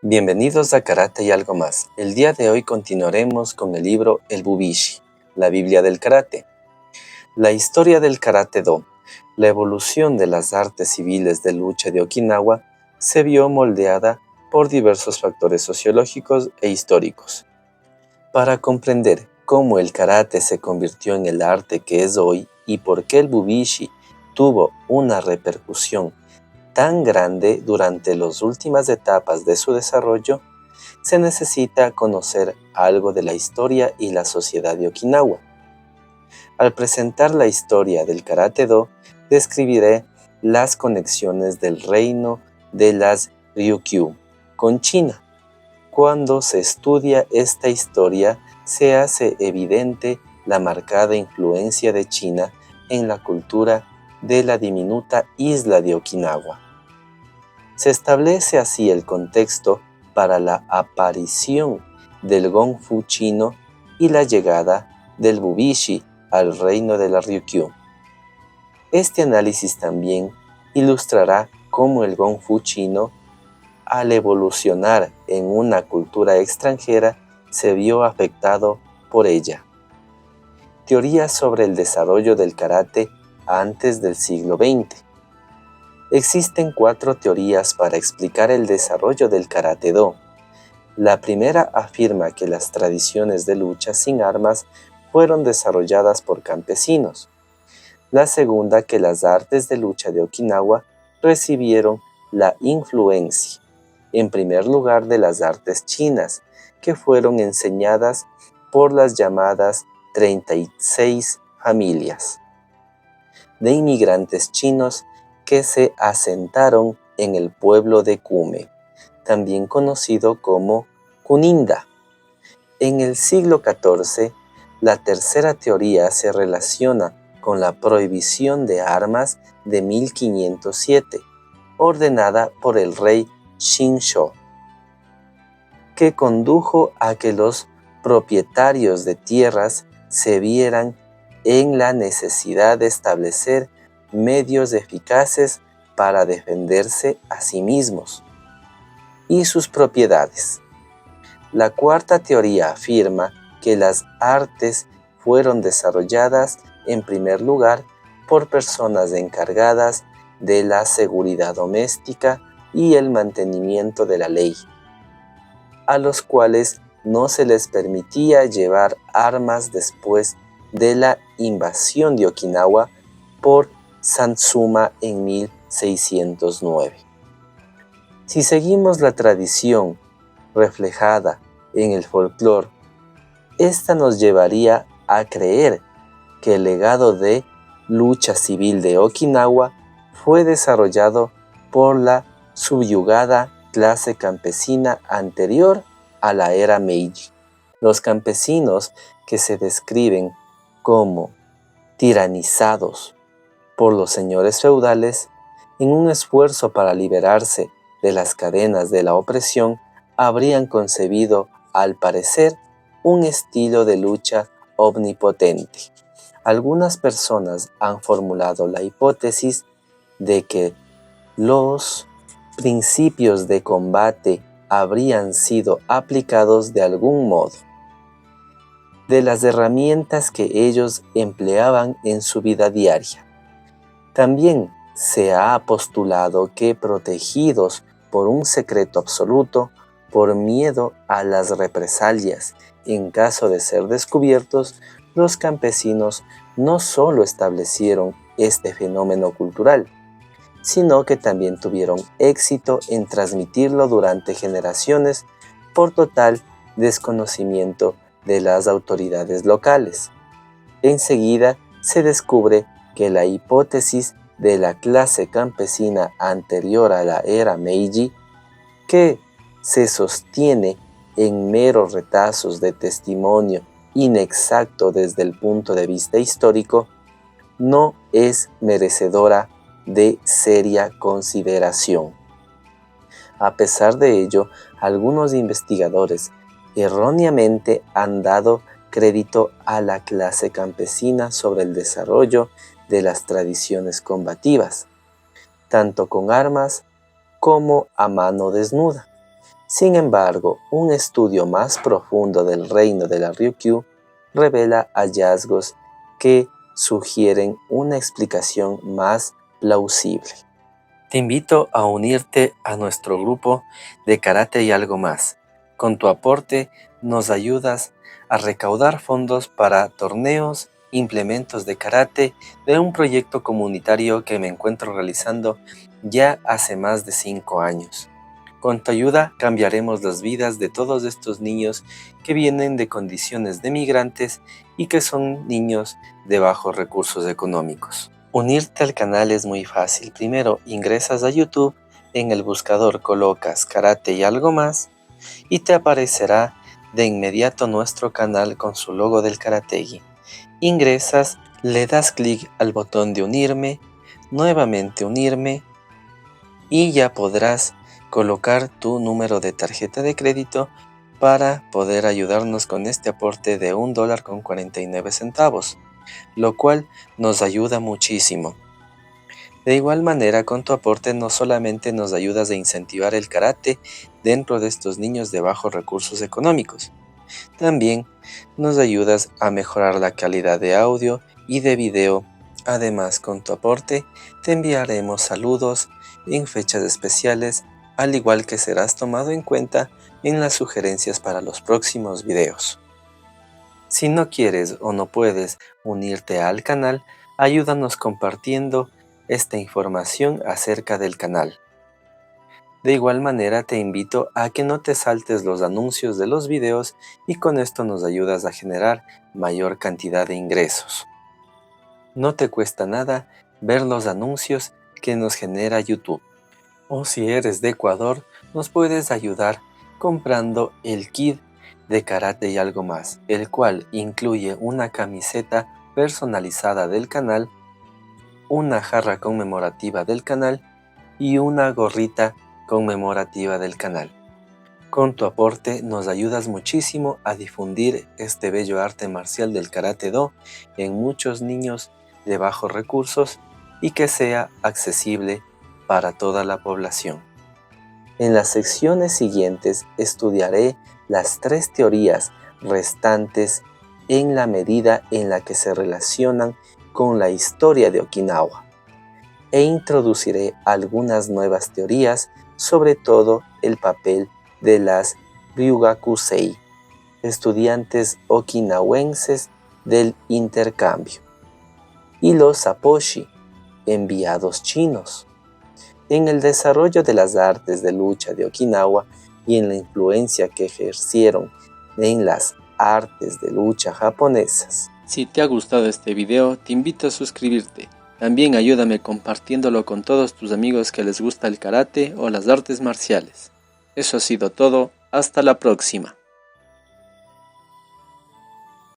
Bienvenidos a Karate y algo más. El día de hoy continuaremos con el libro El Bubishi, la Biblia del Karate. La historia del Karate-Do, la evolución de las artes civiles de lucha de Okinawa, se vio moldeada por diversos factores sociológicos e históricos. Para comprender cómo el karate se convirtió en el arte que es hoy y por qué el Bubishi tuvo una repercusión tan grande durante las últimas etapas de su desarrollo, se necesita conocer algo de la historia y la sociedad de Okinawa. Al presentar la historia del Karate-Do, describiré las conexiones del reino de las Ryukyu con China. Cuando se estudia esta historia, se hace evidente la marcada influencia de China en la cultura de la diminuta isla de Okinawa. Se establece así el contexto para la aparición del Gong Fu chino y la llegada del Bubishi al reino de la Ryukyu. Este análisis también ilustrará cómo el Gong Fu chino, al evolucionar en una cultura extranjera, se vio afectado por ella. Teorías sobre el desarrollo del karate antes del siglo XX. Existen 4 teorías para explicar el desarrollo del Karate-Do. La primera afirma que las tradiciones de lucha sin armas fueron desarrolladas por campesinos. La segunda, que las artes de lucha de Okinawa recibieron la influencia, en primer lugar, de las artes chinas, que fueron enseñadas por las llamadas 36 familias de inmigrantes chinos que se asentaron en el pueblo de Kume, también conocido como Kuninda. En el siglo XIV, la tercera teoría se relaciona con la prohibición de armas de 1507, ordenada por el rey Xinzhou, que condujo a que los propietarios de tierras se vieran en la necesidad de establecer medios eficaces para defenderse a sí mismos y sus propiedades. La cuarta teoría afirma que las artes fueron desarrolladas en primer lugar por personas encargadas de la seguridad doméstica y el mantenimiento de la ley, a los cuales no se les permitía llevar armas después de la invasión de Okinawa por Satsuma en 1609. Si seguimos la tradición reflejada en el folclore, esta nos llevaría a creer que el legado de lucha civil de Okinawa fue desarrollado por la subyugada clase campesina anterior a la era Meiji. Los campesinos, que se describen como tiranizados por los señores feudales, en un esfuerzo para liberarse de las cadenas de la opresión, habrían concebido, al parecer, un estilo de lucha omnipotente. Algunas personas han formulado la hipótesis de que los principios de combate habrían sido aplicados de algún modo de las herramientas que ellos empleaban en su vida diaria. También se ha postulado que, protegidos por un secreto absoluto, por miedo a las represalias en caso de ser descubiertos, los campesinos no solo establecieron este fenómeno cultural, sino que también tuvieron éxito en transmitirlo durante generaciones por total desconocimiento de las autoridades locales. Enseguida se descubre que la hipótesis de la clase campesina anterior a la era Meiji, que se sostiene en meros retazos de testimonio inexacto desde el punto de vista histórico, no es merecedora de seria consideración. A pesar de ello, algunos investigadores erróneamente han dado crédito a la clase campesina sobre el desarrollo de las tradiciones combativas, tanto con armas como a mano desnuda. Sin embargo, un estudio más profundo del reino de la Ryukyu revela hallazgos que sugieren una explicación más plausible. Te invito a unirte a nuestro grupo de Karate y algo más. Con tu aporte nos ayudas a recaudar fondos para torneos, implementos de karate de un proyecto comunitario que me encuentro realizando ya hace más de 5 años. Con tu ayuda cambiaremos las vidas de todos estos niños que vienen de condiciones de migrantes y que son niños de bajos recursos económicos. Unirte al canal es muy fácil. Primero ingresas a YouTube, en el buscador colocas Karate y algo más y te aparecerá de inmediato nuestro canal con su logo del Karategi. Ingresas, le das clic al botón de unirme, nuevamente unirme y ya podrás colocar tu número de tarjeta de crédito para poder ayudarnos con este aporte de $1.49, lo cual nos ayuda muchísimo. De igual manera, con tu aporte no solamente nos ayudas a incentivar el karate dentro de estos niños de bajos recursos económicos, también nos ayudas a mejorar la calidad de audio y de video. Además, con tu aporte te enviaremos saludos en fechas especiales, al igual que serás tomado en cuenta en las sugerencias para los próximos videos. Si no quieres o no puedes unirte al canal, ayúdanos compartiendo esta información acerca del canal. De igual manera te invito a que no te saltes los anuncios de los videos y con esto nos ayudas a generar mayor cantidad de ingresos. No te cuesta nada ver los anuncios que nos genera YouTube. O si eres de Ecuador, nos puedes ayudar comprando el kit de Karate y algo más, el cual incluye una camiseta personalizada del canal, una jarra conmemorativa del canal y una gorrita conmemorativa del canal. Con tu aporte nos ayudas muchísimo a difundir este bello arte marcial del Karate Do en muchos niños de bajos recursos y que sea accesible para toda la población. En las secciones siguientes estudiaré las 3 teorías restantes en la medida en la que se relacionan con la historia de Okinawa e introduciré algunas nuevas teorías, sobre todo el papel de las Ryugakusei, estudiantes okinawenses del intercambio, y los Saposhi, enviados chinos, en el desarrollo de las artes de lucha de Okinawa y en la influencia que ejercieron en las artes de lucha japonesas. Si te ha gustado este video, te invito a suscribirte. También ayúdame compartiéndolo con todos tus amigos que les gusta el karate o las artes marciales. Eso ha sido todo, hasta la próxima.